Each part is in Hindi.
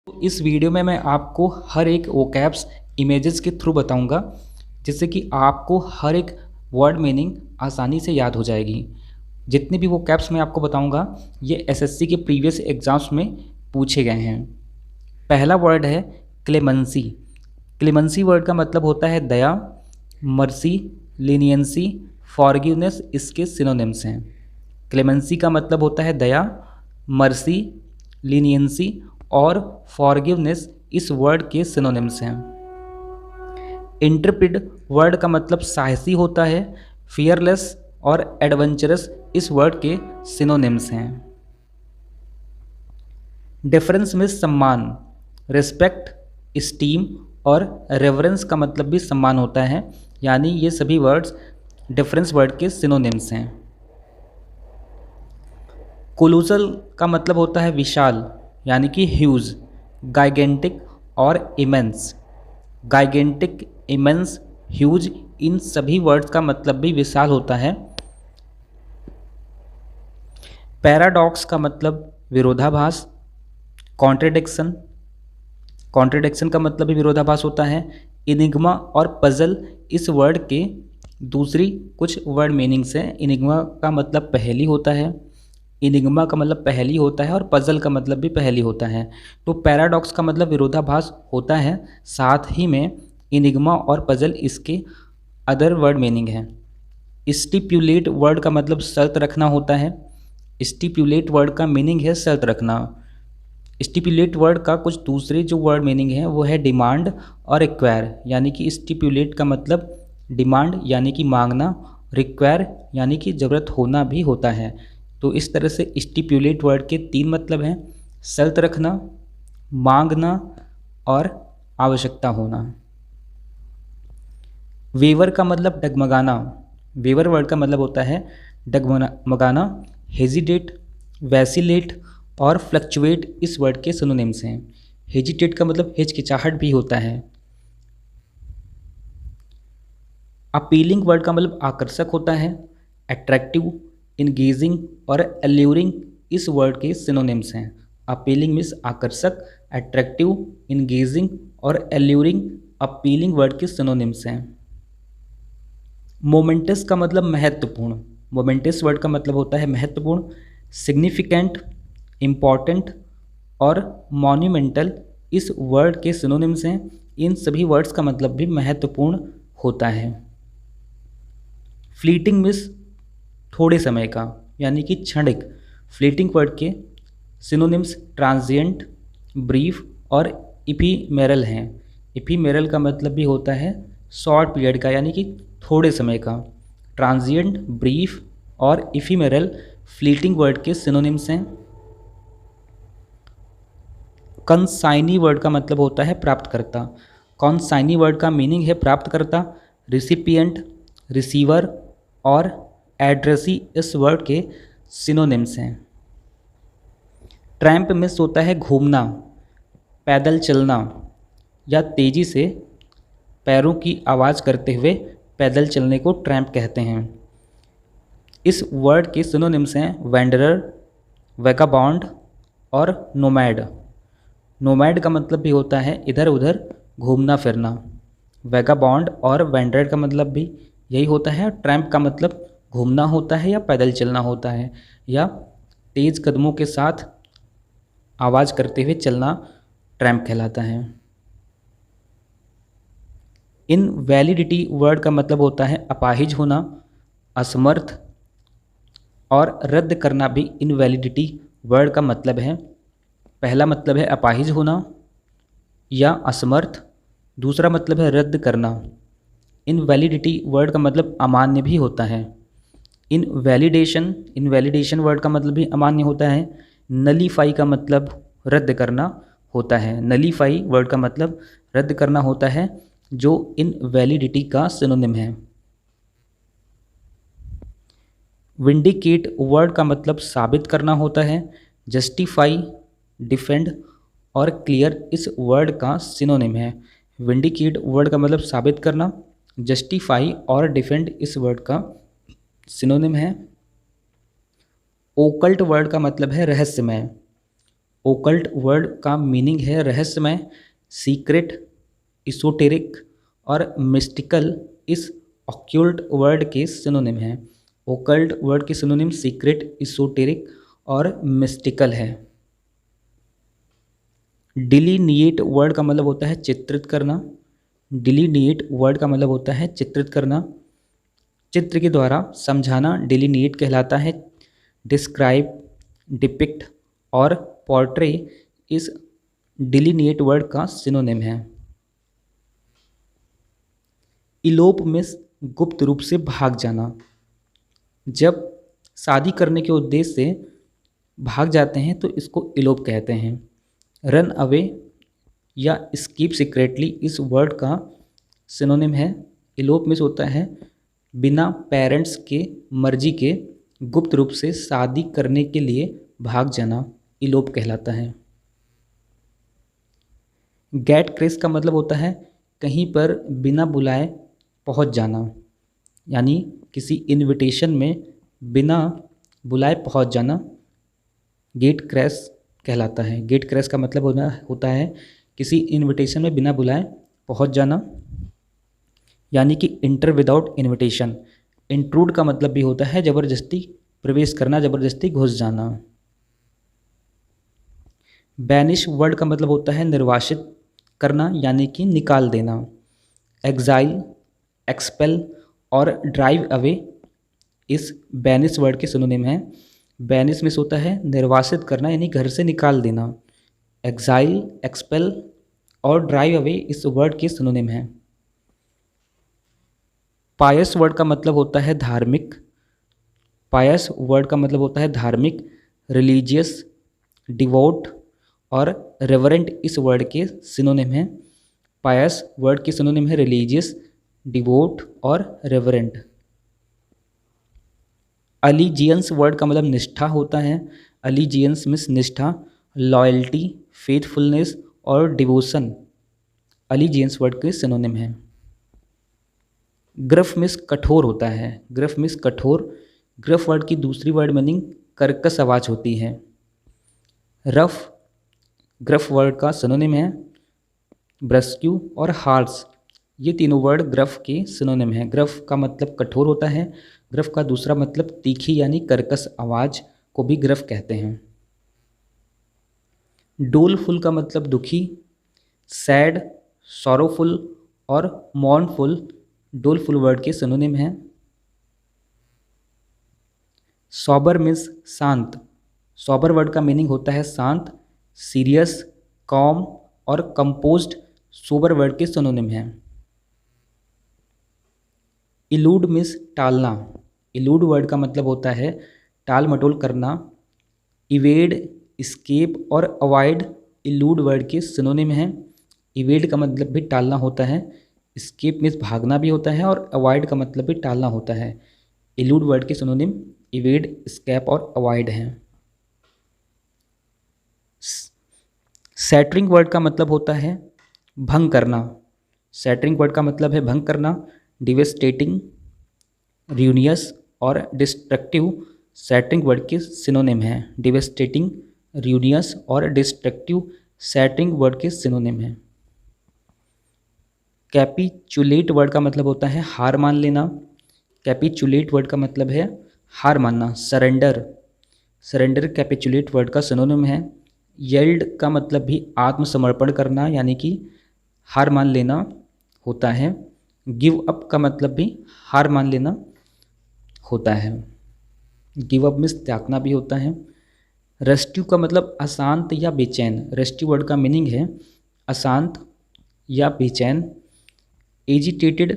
तो इस वीडियो में मैं आपको हर एक वोकैब्स इमेजेस के थ्रू बताऊंगा, जिससे कि आपको हर एक वर्ड मीनिंग आसानी से याद हो जाएगी। जितने भी वोकैब्स मैं आपको बताऊंगा ये एसएससी के प्रीवियस एग्जाम्स में पूछे गए हैं। पहला वर्ड है क्लेमेंसी। क्लेमेंसी वर्ड का मतलब होता है दया, मर्सी, लीनियंसी, फॉरगिवनेस, इसके सिनोनिम्स हैं। क्लेमेंसी का मतलब होता है दया, मर्सी, लीनियंसी और फॉरगिवनेस इस वर्ड के सिनोनिम्स हैं। इंट्रपिड वर्ड का मतलब साहसी होता है, फियरलेस और एडवेंचरस इस वर्ड के सिनोनिम्स हैं। डिफरेंस में सम्मान, रिस्पेक्ट, स्टीम और रेवरेंस का मतलब भी सम्मान होता है, यानी ये सभी वर्ड्स डिफरेंस वर्ड के सिनोनिम्स हैं। कोलोसल का मतलब होता है विशाल, यानी कि ह्यूज, गाइगेंटिक और इमेंस। गाइगेंटिक, इमेंस, ह्यूज इन सभी वर्ड्स का मतलब भी विशाल होता है। पैराडॉक्स का मतलब विरोधाभास, कॉन्ट्रडिक्शन, कॉन्ट्रडिक्शन का मतलब भी विरोधाभास होता है। इनिग्मा और पजल इस वर्ड के दूसरी कुछ वर्ड मीनिंग्स हैं। इनिग्मा का मतलब पहेली होता है, इनिग्मा का मतलब पहेली होता है और पजल का मतलब भी पहेली होता है। तो पैराडॉक्स का मतलब विरोधाभास होता है, साथ ही में इनिग्मा और पजल इसके अदर वर्ड मीनिंग हैं। स्टिपुलेट वर्ड का मतलब शर्त रखना होता है। स्टिपुलेट वर्ड का मीनिंग है शर्त रखना। स्टिपुलेट वर्ड का कुछ दूसरे जो वर्ड मीनिंग है वो है डिमांड और रिक्वायर, यानी कि स्टिपुलेट का मतलब डिमांड यानी कि मांगना, रिक्वायर यानी कि ज़रूरत होना भी होता है। तो इस तरह से स्टिपुलेट वर्ड के तीन मतलब हैं, शर्त रखना, मांगना और आवश्यकता होना। वेवर का मतलब डगमगाना। वेवर वर्ड का मतलब होता है डगमगाना। हेजिटेट, वैसिलेट और फ्लक्चुएट इस वर्ड के सिनोनिम्स हैं। हेजिटेट का मतलब हिचकिचाहट भी होता है। अपीलिंग वर्ड का मतलब आकर्षक होता है। अट्रैक्टिव, इंगेजिंग और एल्यूरिंग इस वर्ड के सिनोनिम्स हैं। अपीलिंग मीन्स आकर्षक, अट्रैक्टिव, इंगेजिंग और एल्यूरिंग अपीलिंग वर्ड के सिनोनिम्स हैं। मोमेंटस का मतलब महत्वपूर्ण। मोमेंटस वर्ड का मतलब होता है महत्वपूर्ण। सिग्निफिकेंट, इम्पॉर्टेंट और मॉन्यूमेंटल इस वर्ड के सिनोनिम्स हैं। इन सभी वर्ड्स का मतलब भी महत्वपूर्ण होता है। फ्लीटिंग मीन्स थोड़े समय का, यानी कि क्षणिक। फ्लीटिंग वर्ड के सिनोनिम्स ट्रांजिएंट, ब्रीफ और इफीमेरल हैं। इफीमेरल का मतलब भी होता है शॉर्ट पीरियड का, यानी कि थोड़े समय का। ट्रांजिएंट, ब्रीफ और इफीमेरल फ्लीटिंग वर्ड के सिनोनिम्स हैं। कंसाइनी वर्ड का मतलब होता है प्राप्तकर्ता। कंसाइनी वर्ड का मीनिंग है प्राप्तकर्ता, रिसिपिएंट, रिसीवर और एड्रेसी इस वर्ड के सिनोनिम्स हैं। ट्रैम्प मीन्स होता है घूमना, पैदल चलना या तेज़ी से पैरों की आवाज़ करते हुए पैदल चलने को ट्रैम्प कहते हैं। इस वर्ड के सिनोनिम्स हैं वैंडरर, वैगाबॉन्ड और नोमैड। नोमैड का मतलब भी होता है इधर उधर घूमना फिरना। वैगाबॉन्ड और वैंडरर का मतलब भी यही होता है। ट्रैम्प का मतलब घूमना होता है या पैदल चलना होता है या तेज़ कदमों के साथ आवाज़ करते हुए चलना ट्रैम्प कहलाता है। इनवैलिडिटी वर्ड का मतलब होता है अपाहिज होना, असमर्थ और रद्द करना भी इनवैलिडिटी वर्ड का मतलब है। पहला मतलब है अपाहिज होना या असमर्थ, दूसरा मतलब है रद्द करना। इनवैलिडिटी वर्ड का मतलब अमान्य भी होता है। इनवैलिडेशन, इनवैलिडेशन वर्ड का मतलब भी अमान्य होता है। नलीफाई का मतलब रद्द करना होता है। नलीफाई वर्ड का मतलब रद्द करना होता है, जो इनवैलिडिटी का सिनोनिम है। विंडिकेट वर्ड का मतलब साबित करना होता है। जस्टिफाई, डिफेंड और क्लियर इस वर्ड का सिनोनिम है। विंडिकेट वर्ड का मतलब साबित करना, जस्टिफाई और डिफेंड इस वर्ड का सिनोनिम है। ओकल्ट वर्ड का मतलब है रहस्यमय। ओकल्ट वर्ड का मीनिंग है रहस्यमय, सीक्रेट, इsoteric और मिस्टिकल इस ऑक्यूल्ट वर्ड के सिनोनिम हैं। ओकल्ट वर्ड के सिनोनिम सीक्रेट, इsoteric और मिस्टिकल है। डिलीनिएट वर्ड का मतलब होता है चित्रित करना। डिलीनिएट वर्ड का मतलब होता है चित्रित करना, चित्र के द्वारा समझाना डिलीनिएट कहलाता है। डिस्क्राइब, डिपिक्ट और पोर्ट्रे इस डिलीनिएट वर्ड का सिनोनिम है। इलोप में गुप्त रूप से भाग जाना। जब शादी करने के उद्देश्य से भाग जाते हैं तो इसको इलोप कहते हैं। रन अवे या स्कीप सीक्रेटली इस वर्ड का सिनोनिम है। इलोप में होता है बिना पेरेंट्स के मर्जी के गुप्त रूप से शादी करने के लिए भाग जाना इलोप कहलाता है। गेट क्रेस का मतलब होता है कहीं पर बिना बुलाए पहुंच जाना, यानी किसी इनविटेशन में बिना बुलाए पहुंच जाना गेट क्रैश कहलाता है। गेट क्रैश का मतलब होता है किसी इनविटेशन में बिना बुलाए पहुंच जाना, यानी कि इंटर विदाउट इनविटेशन। इंट्रूड का मतलब भी होता है ज़बरदस्ती प्रवेश करना, ज़बरदस्ती घुस जाना। बैनिश वर्ड का मतलब होता है निर्वासित करना, यानी कि निकाल देना। एग्जाइल, एक्सपेल और ड्राइव अवे इस बैनिश वर्ड के सिनोनिम हैं। बैनिश में होता है निर्वासित करना, यानी घर से निकाल देना। एग्जाइल, एक्सपेल और ड्राइव अवे इस वर्ड के सिनोनिम हैं। पायस वर्ड का मतलब होता है धार्मिक। पायस वर्ड का मतलब होता है धार्मिक, रिलीजियस, डिवोट और रेवरेंट इस वर्ड के सिनोनिम हैं। पायस वर्ड के सिनोनिम है रिलीजियस, डिवोट और रेवरेंट। अलीजियंस वर्ड का मतलब निष्ठा होता है। अलीजियंस मीन्स निष्ठा, लॉयल्टी, फेथफुलनेस और डिवोशन अलीजियंस वर्ड के सिनोनिम है। ग्रफ मीन्स कठोर होता है। ग्रफ मीन्स कठोर। ग्रफ वर्ड की दूसरी वर्ड मीनिंग कर्कश आवाज़ होती है। रफ ग्रफ वर्ड का सिनोनिम है। ब्रस्क्यू और हार्श ये तीनों वर्ड ग्रफ के सिनोनिम हैं। ग्रफ का मतलब कठोर होता है। ग्रफ का दूसरा मतलब तीखी यानी कर्कश आवाज़ को भी ग्रफ कहते हैं। डोलफुल का मतलब दुखी। सैड, सॉरोफुल और मॉर्नफुल डोलफुल वर्ड के सिनोनिम हैं। सॉबर मीन्स शांत। सॉबर वर्ड का मीनिंग होता है शांत, सीरियस, कॉम और कंपोज्ड सोबर वर्ड के सिनोनिम हैं। इलूड मीन्स टालना। इलूड वर्ड का मतलब होता है टाल मटोल करना। इवेड, स्केप और अवॉइड इलूड वर्ड के सिनोनिम हैं। इवेड का मतलब भी टालना होता है, स्केप मीन्स भागना भी होता है और अवॉइड का मतलब भी टालना होता है। इलूड वर्ड के सिनोनिम इवेड, स्केप और अवॉइड हैं। सैटरिंग वर्ड का मतलब होता है भंग करना। सैटरिंग वर्ड का मतलब है भंग करना। डिवेस्टेटिंग, र्यूनियस और डिस्ट्रक्टिव सैटरिंग वर्ड के सिनोनिम हैं। डिवेस्टेटिंग, र्यूनियस और डिस्ट्रक्टिव सैटरिंग वर्ड के सिनोनिम हैं। कैपिचुलेट वर्ड का मतलब होता है हार मान लेना। कैपिचुलेट वर्ड का मतलब है हार मानना, सरेंडर। सरेंडर कैपिचुलेट वर्ड का सिनोनिम है। येल्ड का मतलब भी आत्मसमर्पण करना यानी कि हार मान लेना होता है। गिव अप का मतलब भी हार मान लेना होता है। गिव अप मीन्स त्यागना भी होता है। रेस्ट्यू का मतलब अशांत या बेचैन। रेस्ट्यू वर्ड का मीनिंग है अशांत या बेचैन। एजिटेटेड,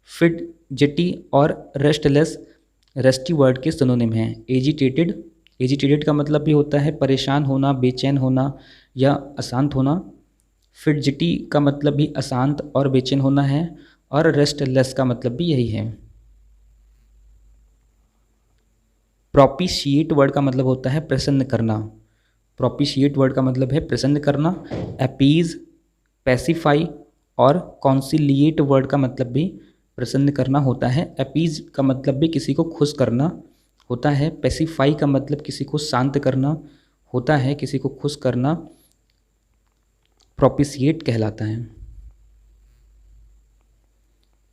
फिडजेटी और रेस्टलेस रेस्ट्यू वर्ड के सिनोनिम हैं। एजिटेटेड का मतलब भी होता है परेशान होना, बेचैन होना या अशांत होना। फिडजेटी का मतलब भी अशांत और बेचैन होना है और रेस्टलेस का मतलब भी यही है। प्रोपिशिएट वर्ड का मतलब होता है प्रसन्न करना। प्रोपिशिएट वर्ड का मतलब है प्रसन्न करना। अपीज, पैसिफाई और कॉन्सिलिएट वर्ड का मतलब भी प्रसन्न करना होता है। अपीज का मतलब भी किसी को खुश करना होता है। पैसिफाई का मतलब किसी को शांत करना होता है, किसी को खुश करना प्रोपिशिएट कहलाता है।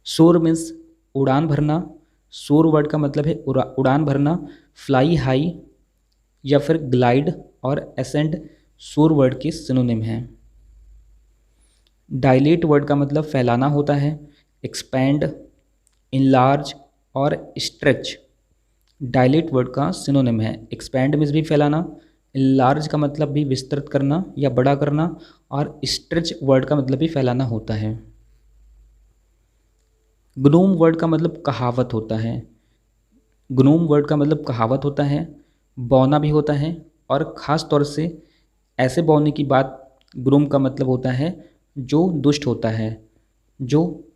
सोर मीन्स उड़ान भरना। सोर वर्ड का मतलब है उड़ान भरना, फ्लाई हाई या फिर ग्लाइड और एसेंड सोर वर्ड के सिनोनिम हैं। डायलेट वर्ड का मतलब फैलाना होता है। एक्सपैंड, इनलार्ज और स्ट्रेच डायलेट वर्ड का सिनोनिम है। एक्सपैंड मीन्स भी फैलाना, इनलार्ज का मतलब भी विस्तृत करना या बड़ा करना, और स्ट्रेच वर्ड का मतलब भी फैलाना होता है। ग्नोम वर्ड का मतलब कहावत होता है। ग्नोम वर्ड का मतलब कहावत होता है, बौना भी होता है, और ख़ास तौर से ऐसे बौने की बात ग्नोम का मतलब होता है जो दुष्ट होता है, जो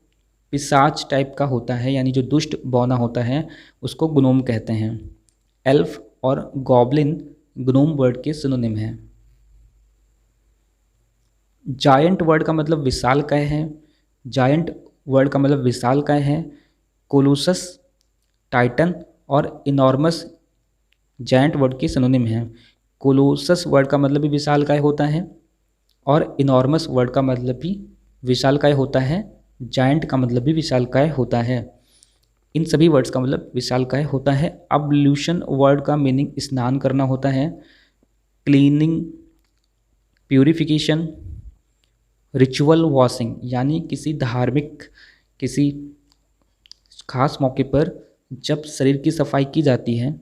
पिशाच टाइप का होता है, यानी जो दुष्ट बौना होता है उसको ग्नोम कहते हैं। एल्फ और गॉब्लिन ग्नोम वर्ड के सिनोनिम हैं। जायंट वर्ड का मतलब विशालकाय है। जायंट वर्ड का मतलब विशालकाय है। कोलोसस, टाइटन और इनॉर्मस जायंट वर्ड के सिनोनिम हैं। कोलोसस वर्ड का मतलब भी विशालकाय होता है और इनॉर्मस वर्ड का मतलब भी विशालकाय होता है। जायंट का मतलब भी विशालकाय होता है। इन सभी वर्ड्स का मतलब विशालकाय होता है। अब्ल्यूशन वर्ड का मीनिंग स्नान करना होता है। क्लीनिंग, प्यूरिफिकेशन, रिचुअल वॉशिंग, यानी किसी खास मौके पर जब शरीर की सफाई की जाती है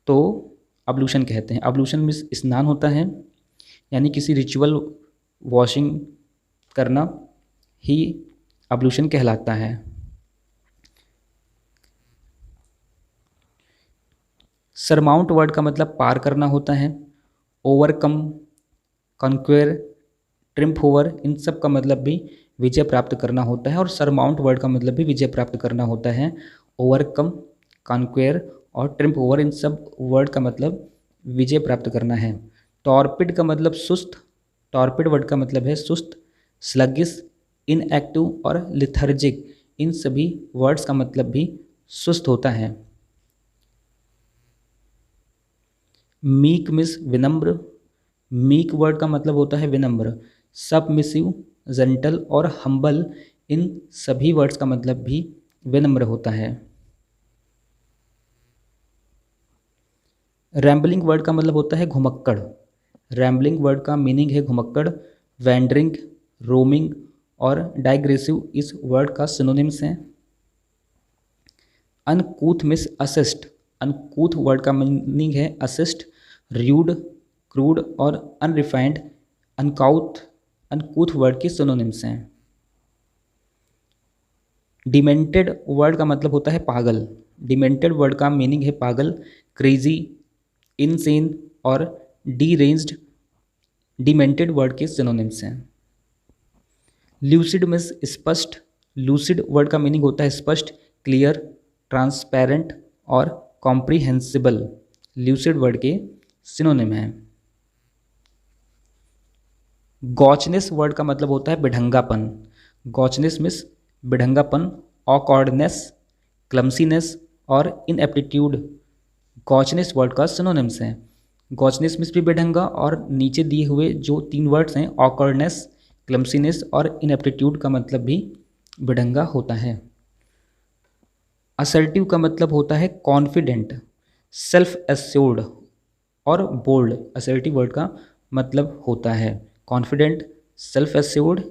तो अब्लूशन कहते हैं। अब्लूशन मीन्स स्नान होता है, यानी किसी रिचुअल वॉशिंग करना ही अब्लूशन कहलाता है। सरमाउंट वर्ड का मतलब पार करना होता है। ओवरकम, कॉन्क्वेयर, ट्रिम्फ ओवर, इन सब का मतलब भी विजय प्राप्त करना होता है, और सरमाउंट वर्ड का मतलब भी विजय प्राप्त करना होता है। ओवरकम, कॉन्क्वेयर और ट्रिम्फ ओवर, इन सब वर्ड का मतलब विजय प्राप्त करना है। टॉर्पिड का मतलब सुस्त। टॉर्पिड वर्ड का मतलब है सुस्त, स्लगिस, इनएक्टिव और लिथर्जिक, इन सभी वर्ड्स का मतलब भी सुस्त होता है। मीक मीन्स विनम्र। मीक वर्ड का मतलब होता है विनम्र। सबमिसिव, जेंटल और हम्बल, इन सभी वर्ड्स का मतलब भी विनम्र होता है। रैम्बलिंग वर्ड का मतलब होता है घुमक्कड़। रैम्बलिंग वर्ड का मीनिंग है घुमक्कड़। वैंडरिंग, रोमिंग और डाइग्रेसिव इस वर्ड का सिनोनिम्स हैं। अनकूथ मीन्स असिस्ट। अनकूथ वर्ड का मीनिंग है असिस्ट। र्यूड, क्रूड और अनरिफाइंड अनकूथ वर्ड के सिनोनिम्स हैं। डिमेंटेड वर्ड का मतलब होता है पागल। डिमेंटेड वर्ड का मीनिंग है पागल। क्रेजी, इनसेन और डीरेंज्ड डिमेंटेड वर्ड के सिनोनिम्स हैं। ल्यूसिड मीन्स स्पष्ट। लूसिड वर्ड का मीनिंग होता है स्पष्ट, क्लियर, ट्रांसपेरेंट और कॉम्प्रिहेंसिबल, ल्यूसिड वर्ड के सिनोनिम हैं। गॉचनेस वर्ड का मतलब होता है बेढंगापन। गॉचनेस मीन्स बेढंगापन, ऑकवर्डनेस, क्लमसीनेस और इनएप्टीट्यूड गॉचनेस वर्ड का सिनोनिम्स हैं। गॉचनेस मीन्स भी बेढंगा, और नीचे दिए हुए जो 3 वर्ड्स हैं ऑकवर्डनेस, क्लमसीनेस और इनएप्टीट्यूड का मतलब भी बेढंगा होता है। असर्टिव का मतलब होता है कॉन्फिडेंट, सेल्फ एश्योर्ड और बोल्ड। असर्टिव वर्ड का मतलब होता है कॉन्फिडेंट, सेल्फ एश्योर्ड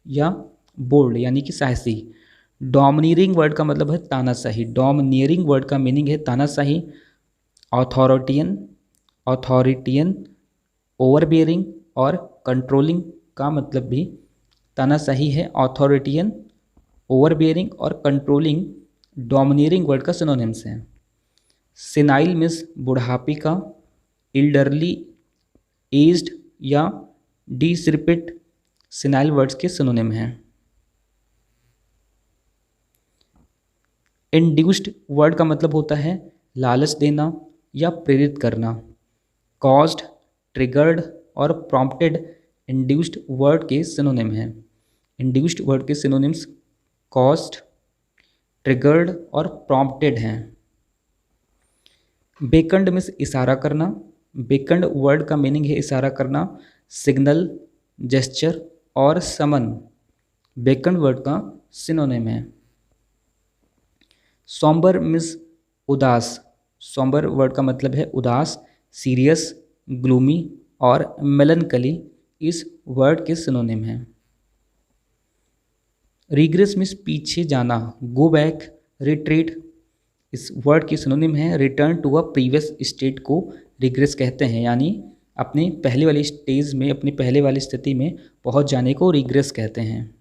या बोल्ड, यानी कि साहसी। डोमिनियरिंग वर्ड का मतलब है तानाशाही। डोमिनियरिंग वर्ड का मीनिंग है तानाशाही। ऑथोरिटियन, ओवरबियरिंग और कंट्रोलिंग का मतलब भी तानाशाही है। ऑथोरिटियन, ओवरबियरिंग और कंट्रोलिंग डोमिनियरिंग वर्ड का सिनोनिम्स हैं। सेनाइल मीन्स बुढ़ापे का। इल्डरली, एज्ड या डिसरिपेट सेनाइल वर्ड्स के सिनोनिम हैं। इंड्यूस्ड वर्ड का मतलब होता है लालच देना या प्रेरित करना। कॉज्ड, ट्रिगर्ड और प्रॉम्प्टेड इंड्यूस्ड वर्ड के सिनोनिम हैं। इंड्यूस्ड वर्ड के सिनोनिम्स कॉज्ड, ट्रिगर्ड और प्रॉम्प्टेड हैं। बेकन्ड मीन्स इशारा करना। बेकन्ड वर्ड का मीनिंग है इशारा करना, सिग्नल, जेस्चर और समन बेकन्ड वर्ड का सिनोनिम है। सॉम्बर मीन्स उदास। सॉम्बर वर्ड का मतलब है उदास, सीरियस, ग्लूमी और मेलनकली इस वर्ड के सिनोनिम है। रिग्रेस मीन्स पीछे जाना, गो बैक, रिट्रीट इस वर्ड की सिनोनिम है return to a previous state को रिग्रेस कहते हैं, यानी अपने पहले वाली स्टेज में, अपनी पहले वाली स्थिति में पहुंच जाने को रिग्रेस कहते हैं।